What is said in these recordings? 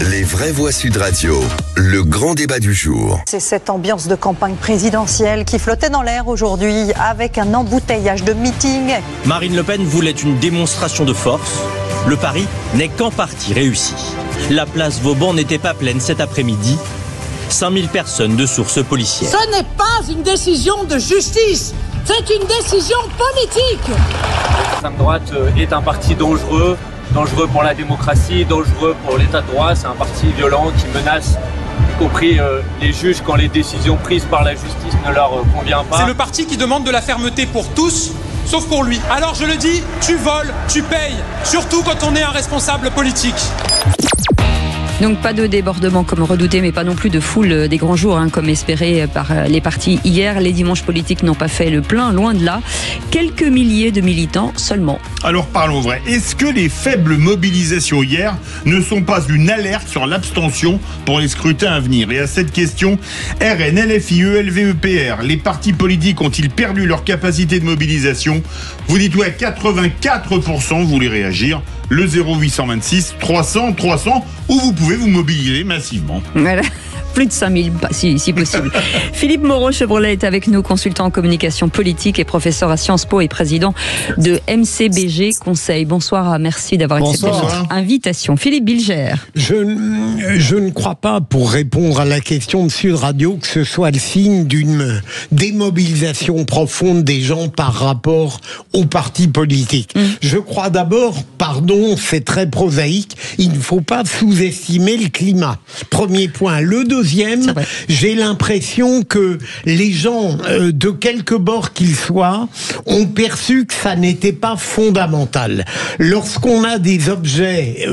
Les vraies voix Sud Radio, le grand débat du jour. C'est cette ambiance de campagne présidentielle qui flottait dans l'air aujourd'hui avec un embouteillage de meetings. Marine Le Pen voulait une démonstration de force. Le pari n'est qu'en partie réussi. La place Vauban n'était pas pleine cet après-midi. 5000 personnes de sources policières. Ce n'est pas une décision de justice, c'est une décision politique. L'extrême droite est un parti dangereux pour la démocratie, dangereux pour l'état de droit. C'est un parti violent qui menace, y compris les juges quand les décisions prises par la justice ne leur conviennent pas. C'est le parti qui demande de la fermeté pour tous, sauf pour lui. Alors je le dis, tu voles, tu payes, surtout quand on est un responsable politique. Donc pas de débordement comme redouté, mais pas non plus de foule des grands jours, comme espéré par les partis hier. Les dimanches politiques n'ont pas fait le plein, loin de là. Quelques milliers de militants seulement. Alors parlons vrai. Est-ce que les faibles mobilisations hier ne sont pas une alerte sur l'abstention pour les scrutins à venir? Et à cette question, RN, LFI, LVEPR, les partis politiques ont-ils perdu leur capacité de mobilisation? Vous dites ouais, 84%, vous voulez réagir. Le 0826 300 300, où vous pouvez vous mobiliser massivement. Voilà. Plus de 5000, si possible. Philippe Moreau-Chevrolet est avec nous, consultant en communication politique et professeur à Sciences Po et président de MCBG Conseil. Bonsoir, merci d'avoir accepté notre invitation. Philippe Bilger. Je ne crois pas, pour répondre à la question de Sud Radio, que ce soit le signe d'une démobilisation profonde des gens par rapport aux partis politiques. Je crois d'abord, pardon, c'est très prosaïque, il ne faut pas sous-estimer le climat. Premier point. Le deuxième, j'ai l'impression que les gens, de quelque bord qu'ils soient, ont perçu que ça n'était pas fondamental. Lorsqu'on a des objets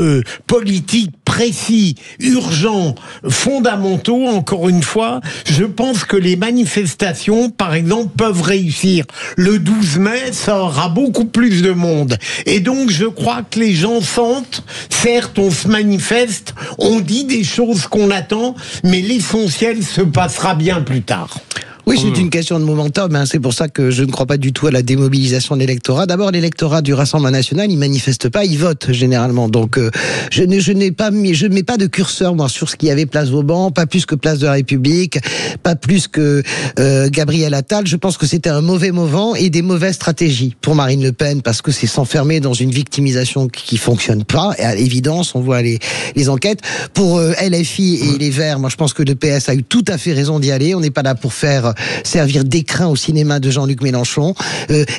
politiques précis, urgents, fondamentaux, encore une fois, je pense que les manifestations, par exemple, peuvent réussir. Le 12 mai, ça aura beaucoup plus de monde. Et donc, je crois que les gens sentent, certes, on se manifeste, on dit des choses qu'on attend, mais l'essentiel se passera bien plus tard. Oui, c'est une question de momentum. C'est pour ça que je ne crois pas du tout à la démobilisation de l'électorat. D'abord, l'électorat du Rassemblement national, il manifeste pas, il vote généralement. Donc, je ne mets pas de curseur moi sur ce qu'il y avait place Vauban, pas plus que place de la République, pas plus que Gabriel Attal. Je pense que c'était un mauvais moment et des mauvaises stratégies pour Marine Le Pen, parce que c'est s'enfermer dans une victimisation qui fonctionne pas. Et à l'évidence, on voit les enquêtes. Pour LFI et les Verts, moi, je pense que le PS a eu tout à fait raison d'y aller. On n'est pas là pour servir d'écrin au cinéma de Jean-Luc Mélenchon.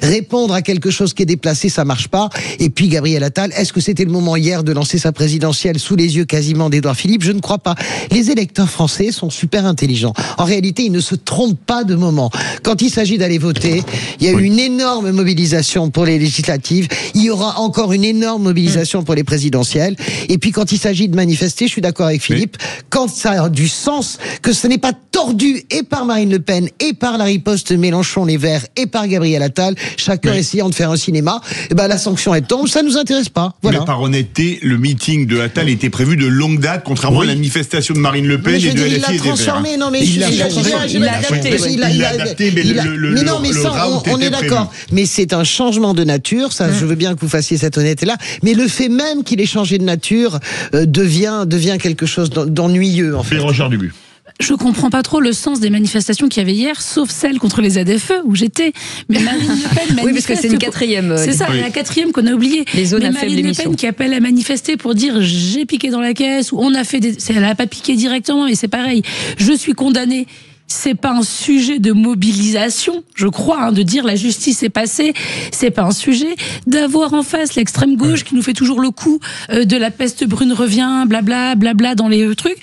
Répondre à quelque chose qui est déplacé, ça marche pas. Et puis Gabriel Attal, est-ce que c'était le moment hier de lancer sa présidentielle sous les yeux quasiment d'Édouard Philippe? Je ne crois pas. Les électeurs français sont super intelligents. En réalité, ils ne se trompent pas de moment. Quand il s'agit d'aller voter, il y a eu une énorme mobilisation pour les législatives. Il y aura encore une énorme mobilisation pour les présidentielles. Et puis quand il s'agit de manifester, je suis d'accord avec Philippe, quand ça a du sens, que ce n'est pas tordu et par Marine Le Pen et par la riposte Mélenchon, les Verts, et par Gabriel Attal, chacun essayant de faire un cinéma, et la sanction elle tombe, ça nous intéresse pas. Voilà. Mais par honnêteté, le meeting de Attal était prévu de longue date, contrairement à la manifestation de Marine Le Pen et de LFI et des Verts. Il l'a transformé, non mais il l'a adapté, mais mais non, mais ça, on est d'accord. Mais c'est un changement de nature, ça, je veux bien que vous fassiez cette honnêteté-là, mais le fait même qu'il ait changé de nature devient quelque chose d'ennuyeux, en fait. Roger Dubu. Je comprends pas trop le sens des manifestations qu'il y avait hier, sauf celle contre les ZFE où j'étais. Mais Marine Le Pen manifeste. Oui, parce que c'est une quatrième. C'est ça, la quatrième qu'on a oubliée. Les zones à faible émission. Marine Le Pen qui appelle à manifester pour dire j'ai piqué dans la caisse ou on a fait elle a pas piqué directement, mais c'est pareil. Je suis condamnée. C'est pas un sujet de mobilisation, je crois, de dire la justice est passée. C'est pas un sujet d'avoir en face l'extrême gauche qui nous fait toujours le coup de la peste brune revient, blabla, blabla dans les trucs.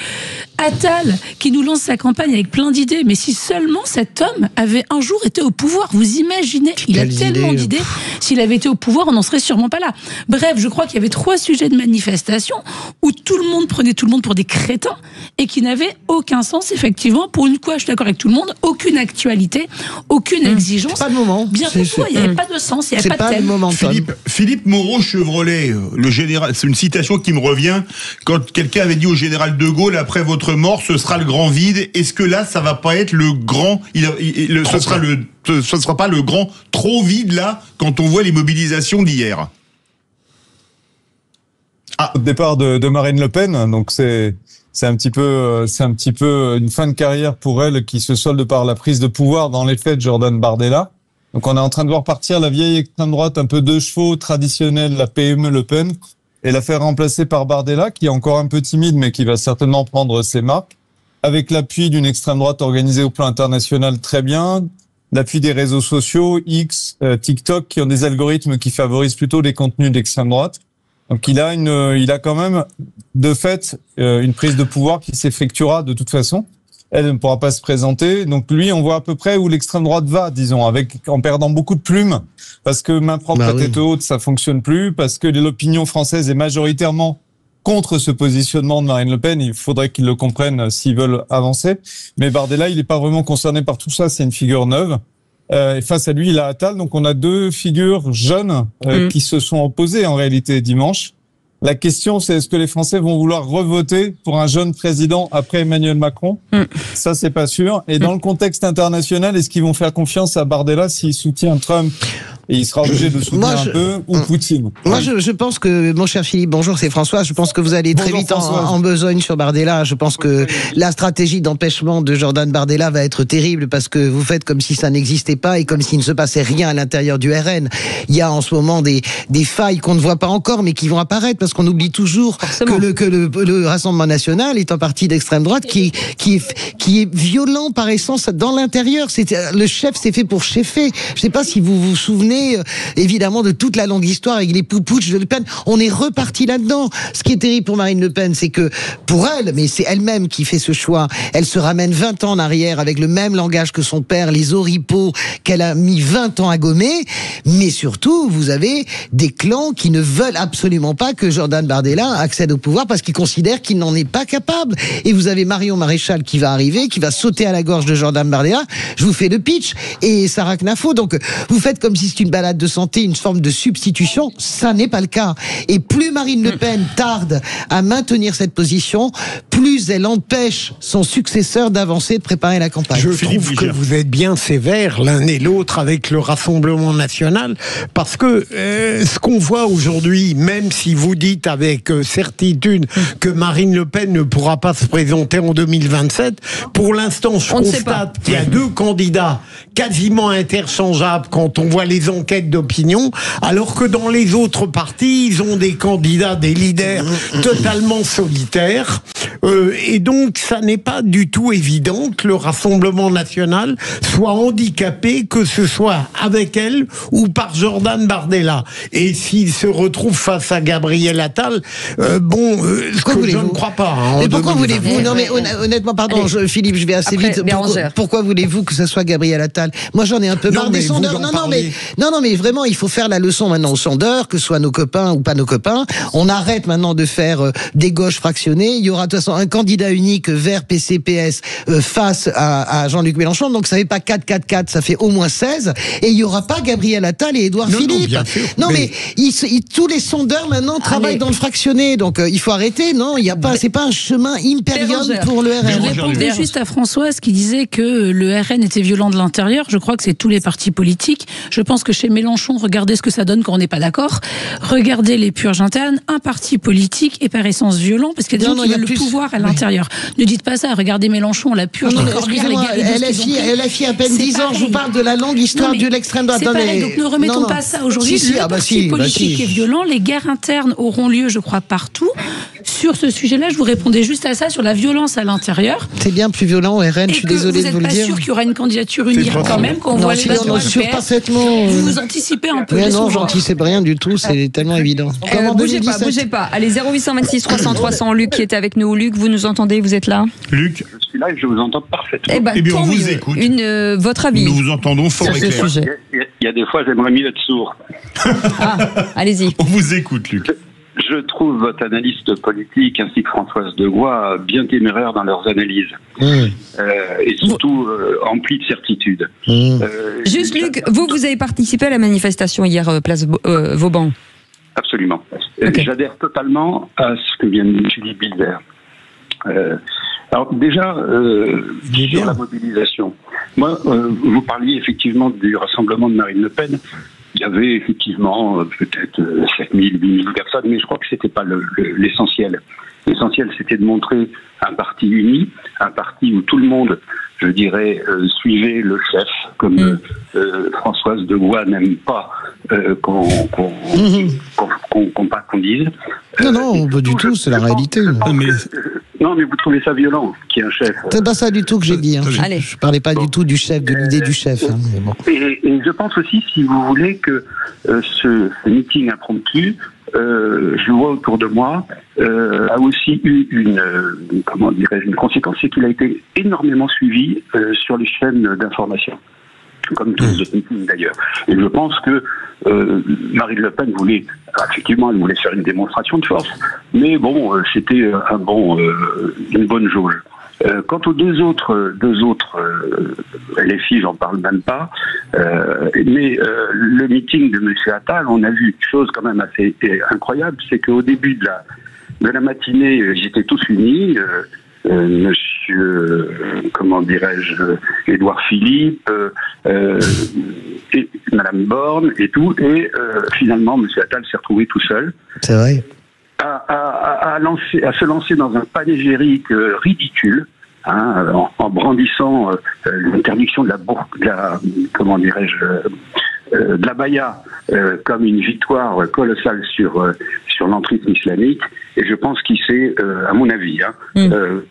Attal qui nous lance sa campagne avec plein d'idées, mais si seulement cet homme avait un jour été au pouvoir, vous imaginez, il a tellement d'idées, s'il avait été au pouvoir, on n'en serait sûrement pas là. Bref, je crois qu'il y avait 3 sujets de manifestation où tout le monde prenait tout le monde pour des crétins et qui n'avaient aucun sens, effectivement. Pour une fois, je suis d'accord avec tout le monde, aucune actualité, aucune exigence. Pas de moment. Bien que il n'y avait pas de sens, il n'y avait pas de thème. Philippe Moreau-Chevrolet, le général, c'est une citation qui me revient, quand quelqu'un avait dit au général de Gaulle, après votre mort, ce sera le grand vide. Est-ce que là, ça va pas être le grand, ce sera pas le grand trop vide là, quand on voit les mobilisations d'hier? au départ de Marine Le Pen. Donc c'est un petit peu une fin de carrière pour elle qui se solde par la prise de pouvoir dans les faits de Jordan Bardella. Donc on est en train de voir partir la vieille extrême droite un peu de chevaux traditionnelle, la PME Le Pen, et la faire remplacer par Bardella, qui est encore un peu timide, mais qui va certainement prendre ses marques, avec l'appui d'une extrême droite organisée au plan international très bien, l'appui des réseaux sociaux, X, TikTok, qui ont des algorithmes qui favorisent plutôt les contenus d'extrême droite. Donc il a quand même, de fait, une prise de pouvoir qui s'effectuera de toute façon. Elle ne pourra pas se présenter. Donc lui, on voit à peu près où l'extrême droite va, disons, en perdant beaucoup de plumes, parce que main propre à tête haute, ça fonctionne plus, parce que l'opinion française est majoritairement contre ce positionnement de Marine Le Pen. Il faudrait qu'ils le comprennent s'ils veulent avancer. Mais Bardella, il n'est pas vraiment concerné par tout ça. C'est une figure neuve. Et face à lui, il a Attal. Donc on a deux figures jeunes qui se sont opposées en réalité dimanche. La question, c'est est-ce que les Français vont vouloir revoter pour un jeune président après Emmanuel Macron? Ça, c'est pas sûr. Et dans le contexte international, est-ce qu'ils vont faire confiance à Bardella s'il soutient Trump? Et il sera obligé de soutenir un peu, ou Poutine. Moi, je pense que, mon cher Philippe, bonjour, c'est François, je pense que vous allez très vite en besogne sur Bardella. Je pense que la stratégie d'empêchement de Jordan Bardella va être terrible, parce que vous faites comme si ça n'existait pas et comme s'il ne se passait rien à l'intérieur du RN. Il y a en ce moment des failles qu'on ne voit pas encore, mais qui vont apparaître, parce qu'on oublie toujours que le Rassemblement National est un parti d'extrême droite qui est violent par essence dans l'intérieur. Le chef s'est fait pour cheffer. Je ne sais pas si vous vous souvenez évidemment de toute la longue histoire avec les poupouches de Le Pen. On est reparti là-dedans. Ce qui est terrible pour Marine Le Pen, c'est que pour elle, mais c'est elle-même qui fait ce choix, elle se ramène 20 ans en arrière avec le même langage que son père, les oripeaux qu'elle a mis 20 ans à gommer. Mais surtout, vous avez des clans qui ne veulent absolument pas que Jordan Bardella accède au pouvoir parce qu'ils considèrent qu'il n'en est pas capable. Et vous avez Marion Maréchal qui va arriver, qui va sauter à la gorge de Jordan Bardella. Je vous fais le pitch. Et Sarah Knafo. Donc, vous faites comme si c'était une balade de santé, une forme de substitution. Ça n'est pas le cas. Et plus Marine Le Pen tarde à maintenir cette position, plus elle empêche son successeur d'avancer, de préparer la campagne. Je trouve que vous êtes bien sévères l'un et l'autre avec le Rassemblement National, parce que ce qu'on voit aujourd'hui, même si vous dites avec certitude que Marine Le Pen ne pourra pas se présenter en 2027, pour l'instant je constate qu'il y a deux candidats quasiment interchangeables quand on voit les enquêtes d'opinion, alors que dans les autres partis, ils ont des candidats, des leaders totalement solitaires. Et donc, ça n'est pas du tout évident que le Rassemblement National soit handicapé, que ce soit avec elle ou par Jordan Bardella. Et s'il se retrouve face à Gabriel Attal, je ne crois pas. Mais pourquoi voulez-vous? Non, mais honnêtement, pardon, Philippe, je vais assez vite. Pourquoi voulez-vous que ce soit Gabriel Attal? Moi, j'en ai un peu marre des sondeurs. Non, mais vraiment, il faut faire la leçon maintenant aux sondeurs, que ce soit nos copains ou pas nos copains. On arrête maintenant de faire des gauches fractionnées. Il y aura de toute façon un candidat unique Vert PC-PS face à Jean-Luc Mélenchon. Donc ça fait pas 4-4-4, ça fait au moins 16. Et il y aura pas Gabriel Attal et Édouard Philippe. Non, mais tous les sondeurs maintenant travaillent dans le fractionné. Donc il faut arrêter. Non, il y a pas. C'est pas un chemin impérial pour le RN. Je répondais juste à Françoise qui disait que le RN était violent de l'intérieur. Je crois que c'est tous les partis politiques. Je pense que chez Mélenchon, regardez ce que ça donne quand on n'est pas d'accord. Regardez les purges internes. Un parti politique est par essence violent parce qu'il y a des gens qui veulent le pouvoir à l'intérieur. Ne dites pas ça. Regardez Mélenchon, la purge des Corbières, les gars. LFI à peine 10 ans. Je vous parle de la longue histoire de l'extrême droite. C'est pareil. Donc ne remettons pas ça aujourd'hui. Le parti politique est violent. Les guerres internes auront lieu, je crois, partout. Sur ce sujet-là, je vous répondais juste à ça, sur la violence à l'intérieur. C'est bien plus violent au RN, je suis désolée de vous le dire. Vous n'êtes pas sûr qu'il y aura une candidature unie quand même, quand on voit les bases sur parfaitement. Vous anticipez un peu. Non, j'anticipe rien du tout, c'est tellement évident. Bougez pas. Allez, 0826 300 300, Luc qui était avec nous. Luc, vous nous entendez, vous êtes là? Luc? Je suis là et je vous entends parfaitement. Eh bien, on vous écoute. Votre avis? Nous vous entendons fort et clair. Il y a des fois, j'aimerais mieux être sourd. Allez-y. On vous écoute, Luc. Je trouve votre analyste politique ainsi que Françoise Degois bien téméraires dans leurs analyses. Et surtout emplis de certitude. Juste, Luc, vous avez participé à la manifestation hier, place Vauban? Absolument. Okay. J'adhère totalement à ce que vient de dire Philippe Bilder. Alors déjà, sur la mobilisation. Moi, vous parliez effectivement du rassemblement de Marine Le Pen. il y avait effectivement peut-être 7 000, 8 000 personnes, mais je crois que c'était pas l'essentiel. L'essentiel, c'était de montrer un parti uni, un parti où tout le monde, je dirais, suivait le chef, comme Françoise de Gois n'aime pas qu'on dise. Non, pas du tout, c'est la réalité. Non, mais vous trouvez ça violent, qu'il y ait un chef. C'est pas ça du tout que j'ai dit. Hein. Je parlais pas du tout du chef, de l'idée du chef. Hein. Bon. Et je pense aussi, si vous voulez, que ce meeting impromptu, je vois autour de moi, a aussi eu une conséquence, c'est qu'il a été énormément suivi sur les chaînes d'information, comme tous les autres meetings d'ailleurs. Et je pense que Marine Le Pen voulait, effectivement, elle voulait faire une démonstration de force, mais bon, c'était une bonne jauge. Quant aux deux autres LFI, j'en parle même pas, mais le meeting de M. Attal, on a vu une chose quand même assez incroyable, c'est qu'au début de la matinée, ils étaient tous unis, Monsieur, Édouard Philippe, et Madame Borne et tout, et finalement, M. Attal s'est retrouvé tout seul. C'est vrai. À se lancer dans un panégyrique ridicule, en brandissant l'interdiction de la baya comme une victoire colossale sur l'entrisme islamique, et je pense qu'il s'est, à mon avis,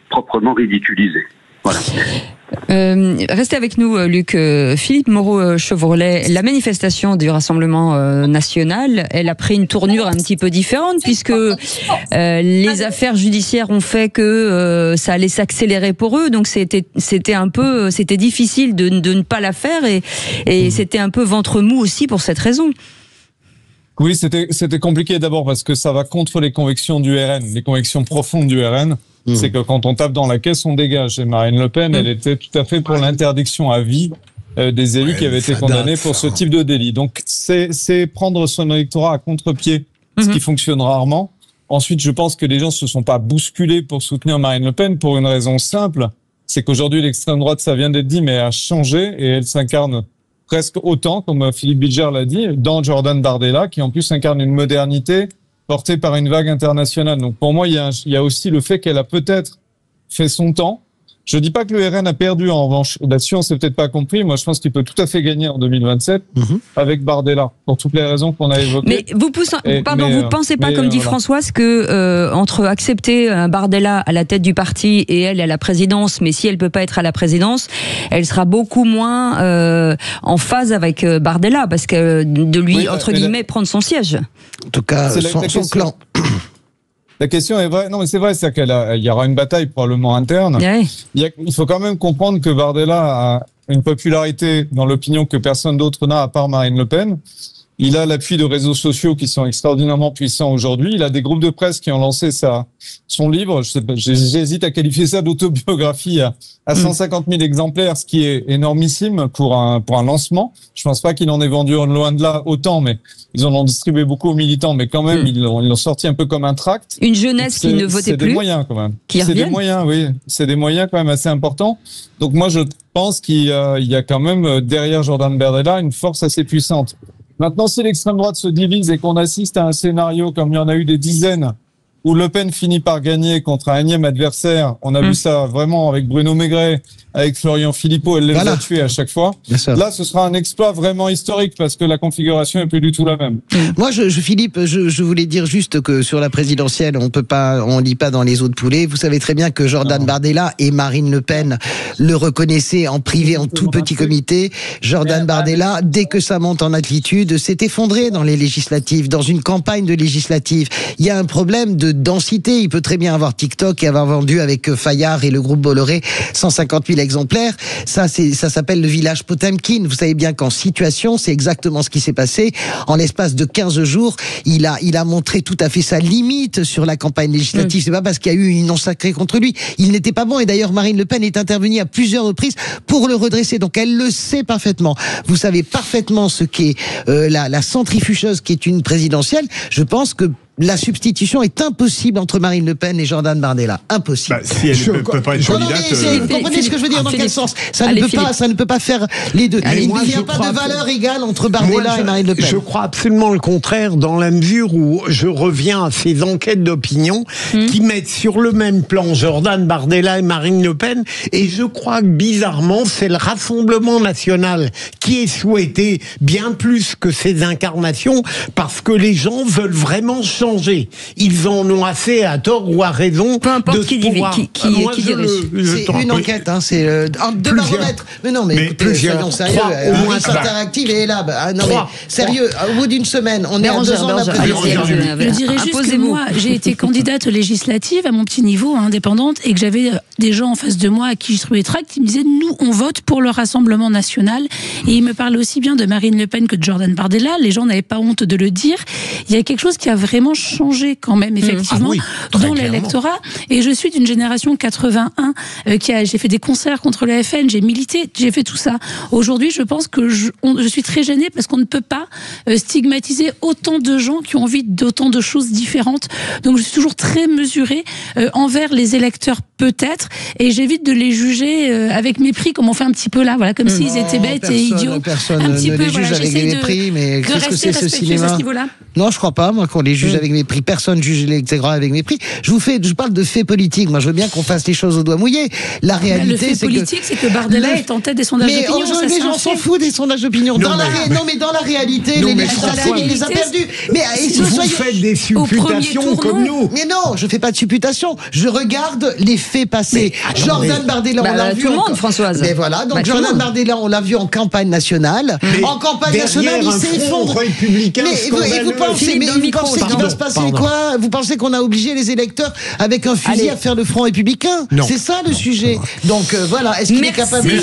proprement ridiculisé. Voilà. Restez avec nous, Luc. Philippe Moreau-Chevrolet, la manifestation du Rassemblement national, elle a pris une tournure un petit peu différente, puisque les affaires judiciaires ont fait que ça allait s'accélérer pour eux, donc c'était difficile de ne pas la faire, et c'était un peu ventre mou aussi pour cette raison. Oui, c'était compliqué d'abord parce que ça va contre les convictions du RN, les convictions profondes du RN. C'est que quand on tape dans la caisse, on dégage. Et Marine Le Pen, elle était tout à fait pour l'interdiction à vie des élus qui avaient été condamnés pour ce type de délit. Donc, c'est prendre son électorat à contre-pied, ce qui fonctionne rarement. Ensuite, je pense que les gens se sont pas bousculés pour soutenir Marine Le Pen pour une raison simple. C'est qu'aujourd'hui, l'extrême droite, ça vient d'être dit, mais a changé et elle s'incarne presque autant, comme Philippe Bilger l'a dit, dans Jordan Bardella, qui en plus incarne une modernité portée par une vague internationale. Donc pour moi, il y a aussi le fait qu'elle a peut-être fait son temps. Je dis pas que le RN a perdu, en revanche. Là-dessus, on s'est peut-être pas compris. Moi, je pense qu'il peut tout à fait gagner en 2027 avec Bardella, pour toutes les raisons qu'on a évoquées. Mais vous pensez pas, comme dit Françoise, que entre accepter Bardella à la tête du parti et elle à la présidence, mais si elle peut pas être à la présidence, elle sera beaucoup moins en phase avec Bardella, parce que de lui, entre guillemets, prendre son siège. En tout cas, son clan. La question est vraie. Non, mais c'est vrai, c'est-à-dire qu'il y aura une bataille probablement interne. Ouais. Il faut quand même comprendre que Bardella a une popularité dans l'opinion que personne d'autre n'a à part Marine Le Pen. Il a l'appui de réseaux sociaux qui sont extraordinairement puissants aujourd'hui. Il a des groupes de presse qui ont lancé son livre. J'hésite à qualifier ça d'autobiographie à 150 000 exemplaires, ce qui est énormissime pour un lancement. Je pense pas qu'il en ait vendu loin de là autant, mais ils en ont distribué beaucoup aux militants, mais quand même, ils l'ont sorti un peu comme un tract. Une jeunesse qui ne votait plus. C'est des moyens, quand même. C'est des moyens, oui. C'est des moyens, quand même, assez importants. Donc, moi, je pense qu'il y a quand même, derrière Jordan Bardella, une force assez puissante. Maintenant, si l'extrême droite se divise et qu'on assiste à un scénario comme il y en a eu des dizaines, où Le Pen finit par gagner contre un énième adversaire, on a vu ça vraiment avec Bruno Maigret, avec Florian Philippot, elle les a tués à chaque fois. Là, ce sera un exploit vraiment historique parce que la configuration est plus du tout la même. Moi, Philippe, je voulais dire juste que sur la présidentielle, on lit pas dans les os de poulet. Vous savez très bien que Jordan Bardella et Marine Le Pen le reconnaissaient en privé, en tout petit comité. Jordan Bardella, dès que ça monte en altitude, s'est effondré dans les législatives, dans une campagne de législatives. Il y a un problème de densité. Il peut très bien avoir TikTok et avoir vendu avec Fayard et le groupe Bolloré 150 000 exemplaires. Ça s'appelle le village Potemkin. Vous savez bien qu'en situation, c'est exactement ce qui s'est passé. En l'espace de 15 jours, il a montré tout à fait sa limite sur la campagne législative. C'est pas parce qu'il y a eu une non sacrée contre lui. Il n'était pas bon. Et d'ailleurs, Marine Le Pen est intervenue à plusieurs reprises pour le redresser. Donc, elle le sait parfaitement. Vous savez parfaitement ce qu'est la centrifugeuse qui est une présidentielle. Je pense que la substitution est impossible entre Marine Le Pen et Jordan Bardella. Impossible. Si elle ne peut pas être candidate. Vous comprenez ce que je veux dire? Dans quel sens? Ça ne peut pas faire les deux. Il n'y a pas de valeur égale entre Bardella et Marine Le Pen. Je crois absolument le contraire, dans la mesure où je reviens à ces enquêtes d'opinion qui mettent sur le même plan Jordan Bardella et Marine Le Pen, et je crois que bizarrement, c'est le Rassemblement national qui est souhaité bien plus que ces incarnations, parce que les gens veulent vraiment changer. Ils en ont assez, à tort ou à raison, peu importe de qui pouvoir. C'est une enquête, hein, c'est deux baromètres. Mais non, mais écoutez, soyons sérieux. Au moins interactive et là, non mais sérieux. Au bout d'une semaine, on est à 2 ans d'après. Je dirais juste que moi, j'ai été candidate législative à mon petit niveau, indépendante, et que j'avais des gens en face de moi à qui je trouvais tract, qui me disaient nous, on vote pour le Rassemblement national. Et ils me parlaient aussi bien de Marine Le Pen que de Jordan Bardella. Les gens n'avaient pas honte de le dire. Il y a quelque chose qui a vraiment changé quand même, effectivement, dans l'électorat. Et je suis d'une génération 81 j'ai fait des concerts contre le FN, j'ai milité, j'ai fait tout ça. Aujourd'hui, je pense que je suis très gênée parce qu'on ne peut pas stigmatiser autant de gens qui ont envie d'autant de choses différentes. Donc, je suis toujours très mesurée envers les électeurs, peut-être, et j'évite de les juger avec mépris, comme on fait un petit peu là, voilà, comme s'ils étaient bêtes et idiots. Personne ne les juge avec mépris, mais qu'est-ce que c'est ce cinéma? Non, je crois pas, moi, qu'on les juge avec mépris. Personne juge les électeurs avec mépris. Je parle de faits politiques. Moi, je veux bien qu'on fasse les choses au doigt mouillé. La réalité, c'est politique, c'est que Bardella est en tête des sondages d'opinion. Mais les gens s'en foutent des sondages d'opinion. Non, mais dans la réalité, les législatives, il les a perdus. Mais vous faites des supputations comme nous. Mais non, je fais pas de supputations. Je regarde les faits passés. Jordan Bardella, on l'a vu. Tout le monde, Françoise. Mais voilà, donc Jordan Bardella, on l'a vu en campagne nationale. En campagne nationale, il s'effondre. Mais vous pensez qu'il va se passer quoi? Vous pensez qu'on a obligé les électeurs avec un fusil à faire le Front républicain? C'est ça le sujet. Donc voilà, est-ce qu'il est capable de...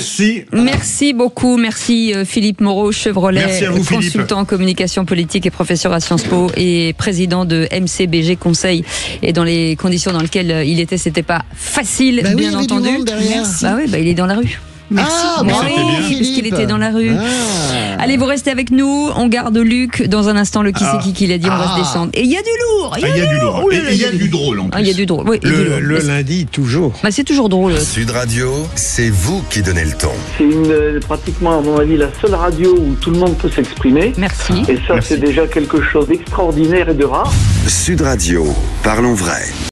Merci beaucoup, merci Philippe Moreau-Chevrolet, consultant en communication politique et professeur à Sciences Po et président de MCBG Conseil. Et dans les conditions dans lesquelles il était, c'était pas facile, bien entendu. Il est dans la rue. Merci. Puisqu'il était dans la rue. Allez, vous restez avec nous. On garde Luc dans un instant. Le qui c'est qui l'a dit. On va se descendre. Et il y a du lourd. Il y a du lourd. Et il y a du drôle en plus. Il y a du drôle. Oui, le lundi, toujours. C'est toujours drôle. Sud Radio, c'est vous qui donnez le ton. C'est pratiquement, à mon avis, la seule radio où tout le monde peut s'exprimer. Merci. Et ça, c'est déjà quelque chose d'extraordinaire et de rare. Sud Radio, parlons vrai.